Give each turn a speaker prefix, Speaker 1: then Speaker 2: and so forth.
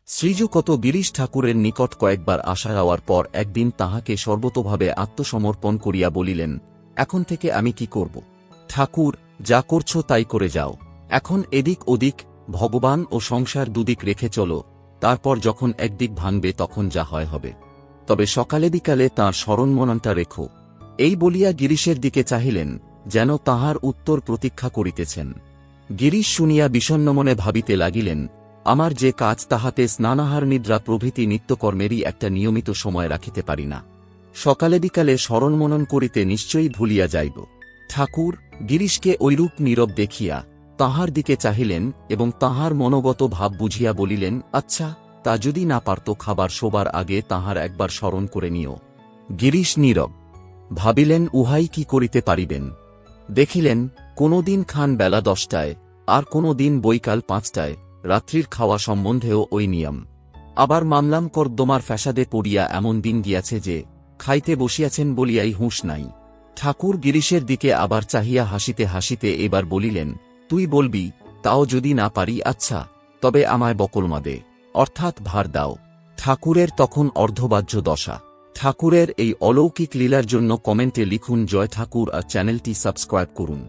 Speaker 1: শ্রীযুক্ত গিরিশ ঠাকুরের নিকট কয়েকবার আসা যাওয়ার পর একদিন তাহাকে সর্বতোভাবে আত্মসমর্পণ করিয়া বলিলেন, এখন থেকে আমি কি করব? ঠাকুর, যা করছ তাই করে যাও। এখন এদিক ওদিক, ভগবান ও সংসার দুদিক রেখে চলো, তারপর যখন একদিক ভাঙবে তখন যা হয় হবে। তবে সকালে বিকালে তাঁর স্মরণমননটা রেখো। এই বলিয়া গিরিশের দিকে চাহিলেন, যেন তাহার উত্তর প্রতীক্ষা করিতেছেন। গিরিশ শুনিয়া বিষণ্নমনে ভাবিতে লাগিলেন, আমার যে কাজ তাহাতে স্নানাহার নিদ্রা প্রভৃতি নিত্যকর্মেরই একটা নিয়মিত সময় রাখিতে পারি না। সকালে বিকালে স্মরণমনন করিতে নিশ্চয়ই ভুলিয়া যাইব। ঠাকুর গিরিশকে ঐরূপ নীরব দেখিয়া তাহার দিকে চাহিলেন এবং তাহার মনোগত ভাব বুঝিয়া বলিলেন, আচ্ছা, তা যদি না পারত খাবার শোবার আগে তাহার একবার স্মরণ করে নিও। গিরিশ নীরব। ভাবিলেন উহাই কি করিতে পারিবেন। দেখিলেন, কোনো দিন খান বেলা 10টায়, আর কোনো দিন বৈকাল 5টায়, রাত্রির খাওয়া সম্বন্ধেও ওই নিয়ম। আবার মামলাম কর্দমার ফ্যাসাদে পড়িয়া এমন দিন গিয়াছে যে খাইতে বসিয়াছেন বলিয়াই হুঁশ নাই। ঠাকুর গিরিশের দিকে আবার চাহিয়া হাসিতে হাসিতে এবার বলিলেন, তুই বলবি, তাও যদি না পারি আচ্ছা, তবে আমায় বকলমা দে, অর্থাৎ ভার দাও। ঠাকুরের তখন অর্ধবাহ্য দশা। ঠাকুরের এই অলৌকিক লীলার জন্য কমেন্টে লিখুন জয় ঠাকুর আর চ্যানেলটি সাবস্ক্রাইব করুন।